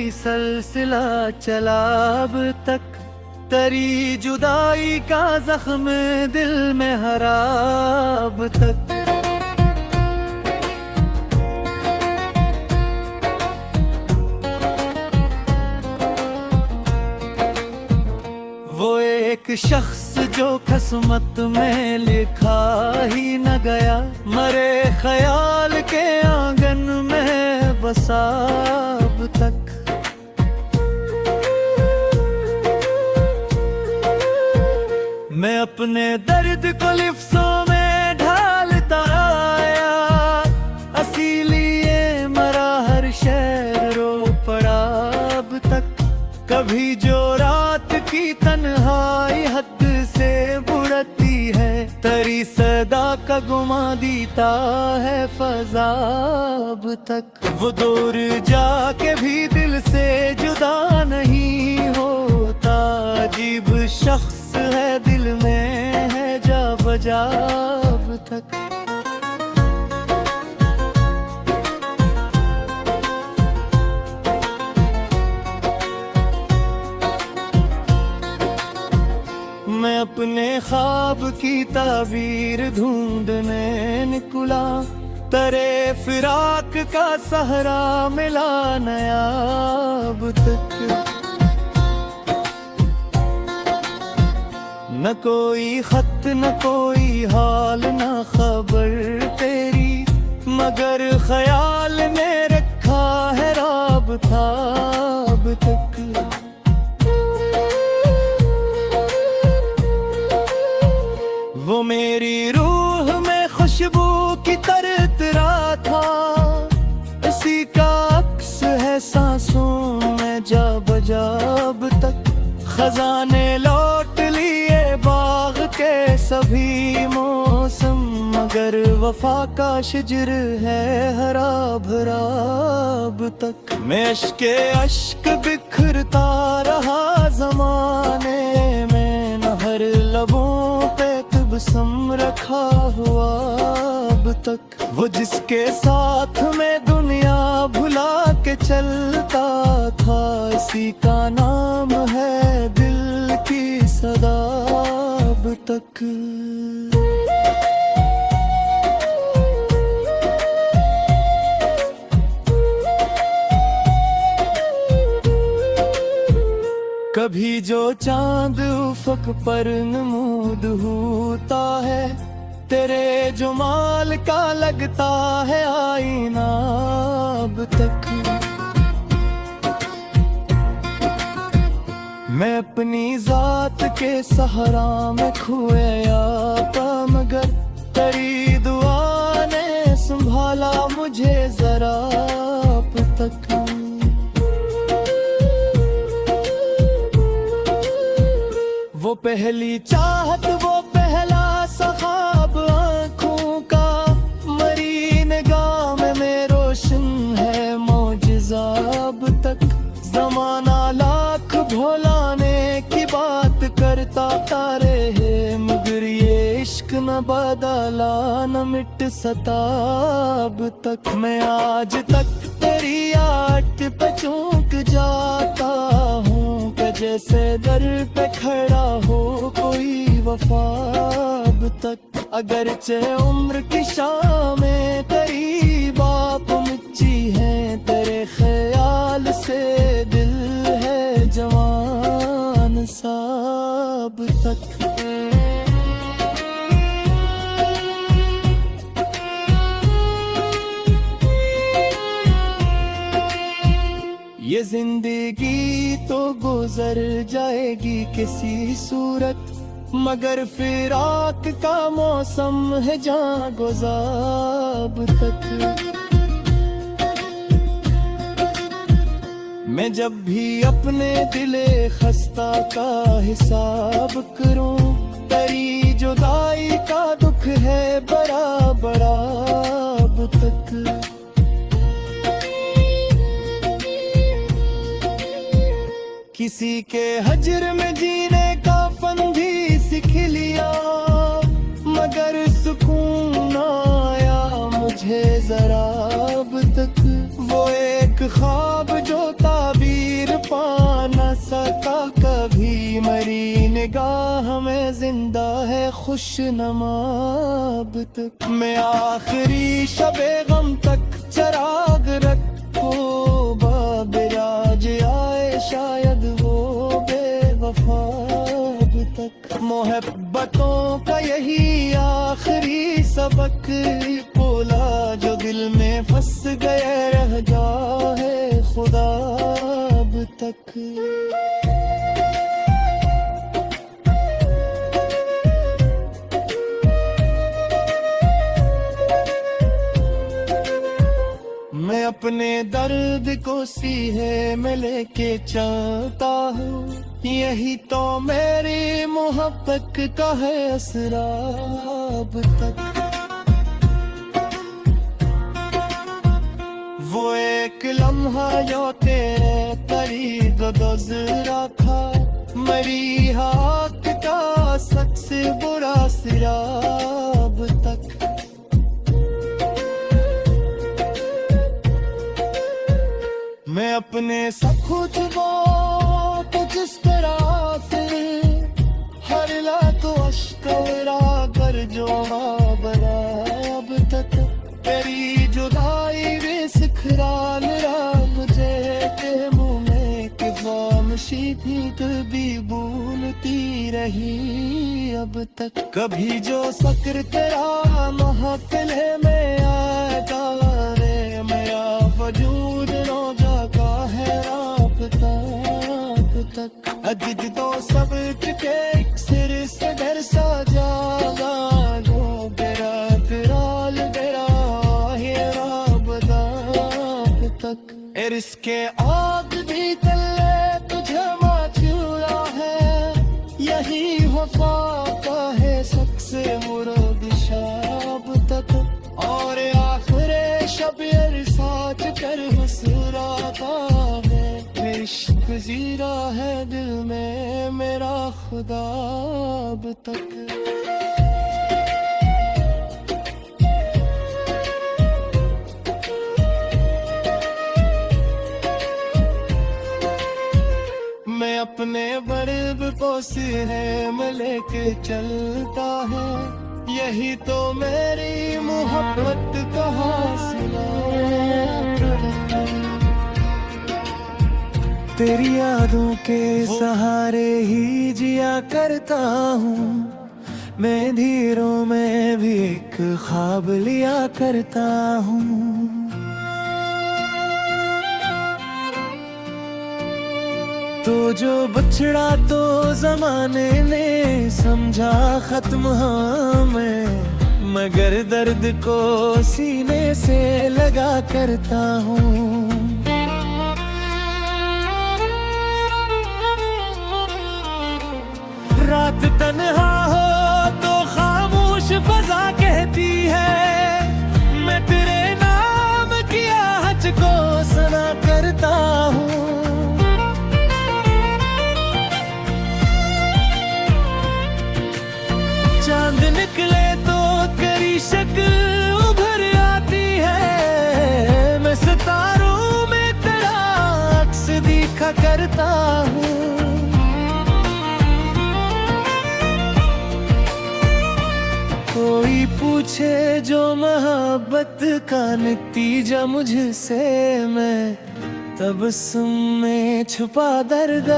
यही सिलसिला चला अब तक, तेरी जुदाई का जख्म दिल में हरा अब तक। वो एक शख्स जो किस्मत में लिखा ही न गया, मरे ख्याल के आंगन में बसा अब तक। मैं अपने दर्द को लिफ्ज़ों में ढालता आया, इसीलिए मरा हर शेर रो पड़ा अब तक। कभी जो रात की तन्हाई हद से बुढ़ती है, तेरी सदा का गुमा दीता है फजा अब तक। वो दूर जाके भी दिल से जुदा नहीं होता, अजीब शख्स है दिल में है जा बजा अब तक। मैं अपने ख्वाब की ताबीर ढूंढने निकला, तेरे फिराक का सहारा मिला नया अब तक। न कोई खत न कोई हाल न खबर तेरी, मगर ख्याल में रखा है राबता अब तक। वो मेरी रूह में खुशबू की तरह था, इसी का अक्स है सांसों में जा बजा अब तक। खजाने लौट लिए बाग के सभी मौसम, मगर वफा का शिजर है हरा भरा अब तक। मैं अश्के अश्क बिखरता रहा जमाने में, न हर लबों पे तबस्सुम रखा हुआ अब तक। वो जिसके साथ में दुनिया भुला के चलता था, इसी का नाम है दिल की सदा अब तक। कभी जो चांद उफ़क़ पर नमूद होता है, तेरे जमाल का लगता है आईना अब तक। मैं अपनी जात के सहारा में खोया था, मगर तेरी दुआ ने संभाला मुझे जरा अब तक। वो पहली चाहत वो पहला ख्वाब आँखों का, मरी निगाह में रोशन है मौजिज़ा अब तक। ज़माना लाख भुलाने की बात करता तारे है, मगर ये इश्क न बदला न मिट सता अब तक। मैं आज तक तेरी आट पे चूक जाता हूँ, कि जैसे दर पे खड़ा हो कोई वफा अब तक। अगरचे उम्र की शामें तेरी बाप मुच्ची है, तेरे ख्याल से दिल है जवान सा अब तक। ये जिंदगी तो गुजर जाएगी किसी सूरत, मगर फिराक का मौसम है जहाँ गुज़ाब तक। मैं जब भी अपने दिले खस्ता का हिसाब करूं, तेरी जुदाई का दुख है बड़ा बड़ा अब तक। किसी के हजर में जीने का फन भी सीख लिया, मगर सुकून न आया मुझे जरा अब तक। वो एक ख्वाब जो ताबीर न सका कभी, मरी निगाह में जिंदा है खुशनुमा अब तक। मैं आखिरी शबे गम तक चिराग रखो, बाबराज आए शायद वो बेवफा अब तक। मोहब्बतों का यही आखिरी सबक बोला, जो दिल में फंस गए रह जाए खुदा अब तक। मैं अपने दर्द को सीने में लेके चलता हूँ, यही तो मेरी मोहब्बत का है असरा अब तक। वो एक लम्हा जो तेरे करीब गुज़रा था, मरी हाथ का सबसे बुरा सिरा अब तक। मैं अपने सब कुछ को जिस तरह से हर ला तो अश्करा कर जो बराब तक। तेरी जुदाई वे सिखरा मेरा मुझे के मुँह में कि खामोशी थी कभी बोलती रही अब तक। कभी जो सक्र तेरा महफिल में आएगा रे, मेरा वजूद रो जागा है राबता अब तक। अजित तो सब के एक सिर से डर सा जागा, जो बेरा फिराल बेरा है राबता अब तक। इसके आग भी तले तुझे माचूरा है, यही वफा का है सबसे मुराद शाब तक। और आखिर शबीर साच कर मुस्कुराता है, इश्क जीरा है दिल में मेरा खुदा अब तक। मैं अपने बड़े को सीने में लेके चलता है, यही तो मेरी मोहब्बत का हासिला। तेरी यादों के सहारे ही जिया करता हूँ मैं, धीरों में भी एक ख्वाब लिया करता हूँ। तो जो बछड़ा तो जमाने ने समझा खत्म हमें, मगर दर्द को सीने से लगा करता हूँ। रात तन्हा हो तो खामोश फजा कहती है, मैं तेरे नाम की आहट को सुना करता हूँ। चांद निकले तो तेरी शक्ल उभर आती है, मैं सितारों में तेरा अक्स दिखा करता हूँ। कोई पूछे जो मोहब्बत का नतीजा मुझसे, मैं तबस्सुम में छुपा दर्द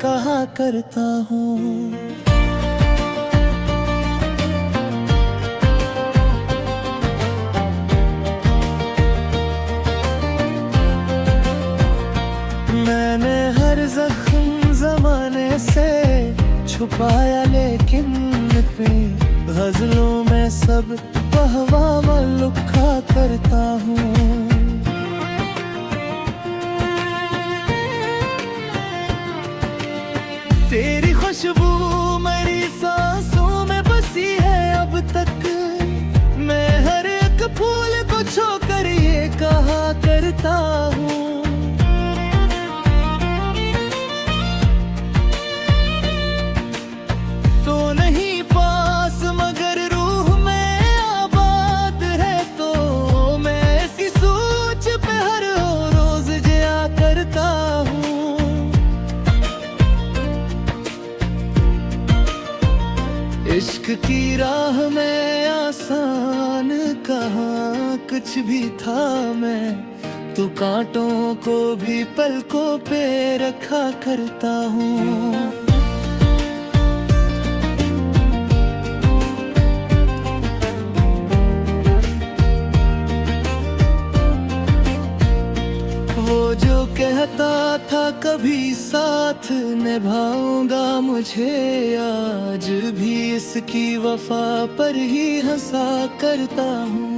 कहा करता हूँ। मैंने हर जख्म जमाने से छुपाया, लेकिन पे गजलों में सब पहवा लुखा करता हूँ। तेरी खुशबू मेरी सांसों में बसी है अब तक, मैं हर एक फूल को छोकर ये कहा करता हूँ। इश्क की राह में आसान कहाँ कुछ भी था मैं, तो कांटों को भी पलकों पे रखा करता हूँ। वो जो कहता था कभी साथ निभाऊंगा, मुझे आज भी इसकी वफा पर ही हंसा करता हूँ।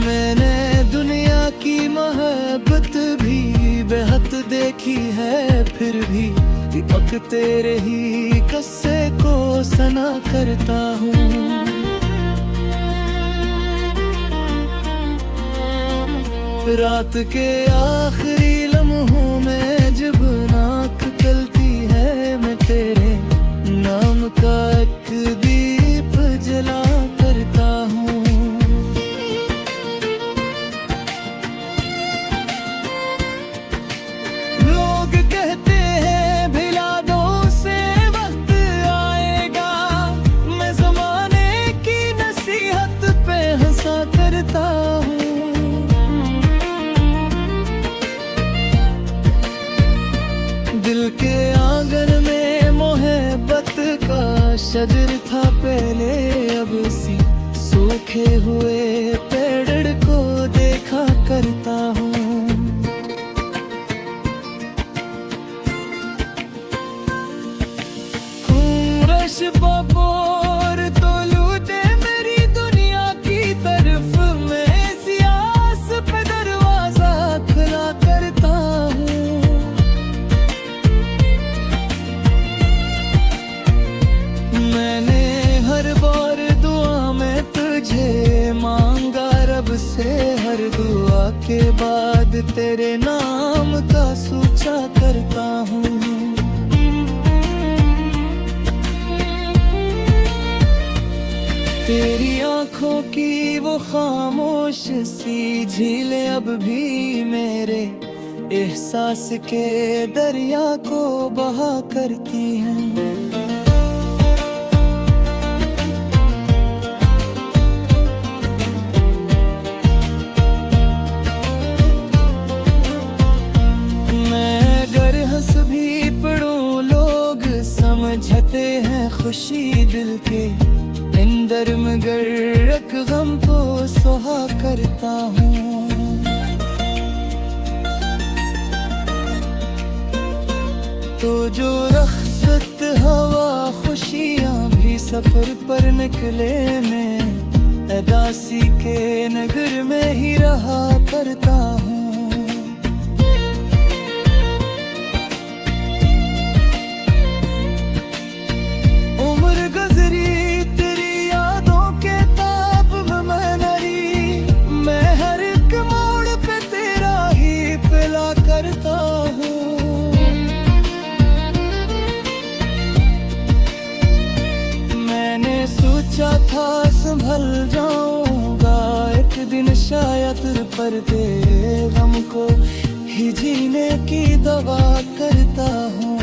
मैंने दुनिया की मोहब्बत भी बेहद देखी है, फिर भी अब तेरे ही किस्से को सुना करता हूँ। रात के आखिरी लम्हों में जब नाक चलती है, मैं तेरे नाम का एक दीप जला करता हूँ। लोग कहते दिल के आंगन में मोहब्बत का शजर था पहले, अब इसी सूखे हुए पेड़ को देखा करता हूँ। रश बपोर तो लूटे मेरी दुनिया की तरफ, मैं सियास पे दरवाजा खुला करता हूँ। मैंने हर बार दुआ में तुझे मांगा रब से, हर दुआ के बाद तेरे नाम का सोचा करता हूँ। तेरी आंखों की वो खामोश सी झीलें अब भी मेरे एहसास के दरिया को बहा करती हैं। समझते हैं खुशी दिल के अंदर, मगर एक गम को सुहा करता हूँ। तो जो रख्सत हवा खुशियाँ भी सफर पर निकले, मैं अदासी के नगर में ही रहा करता हूँ। सोचा था संभल जाऊंगा एक दिन शायद, पर दे गम को ही जीने की दवा करता हूँ।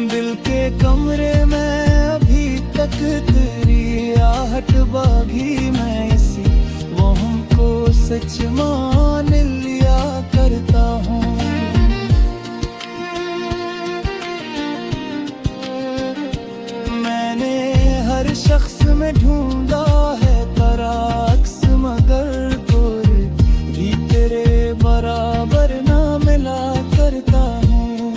दिल के कमरे में अभी तक तेरी आहट बागी, मैं इसी वो हमको सच मान लिया करता हूँ। हर शख्स में ढूंढा है बरअक्स, मगर कोई भी तेरे बराबर ना मिला करता हूँ।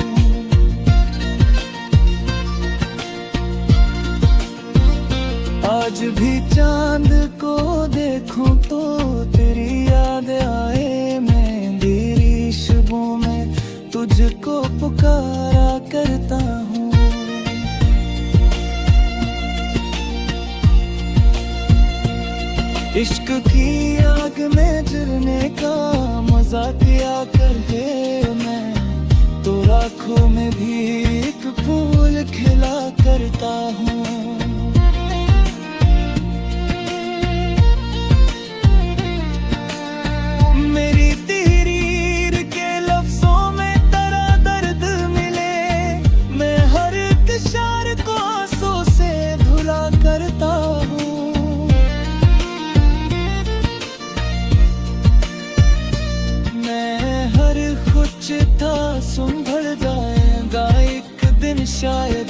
आज भी चांद को देखूं तो तेरी याद आए, मैं अंधेरी शबों में तुझको पुकारा करता हूँ। इश्क की आग में जलने का मजा किया करके, मैं तो राखों में भी एक फूल खिला करता हूँ। शायद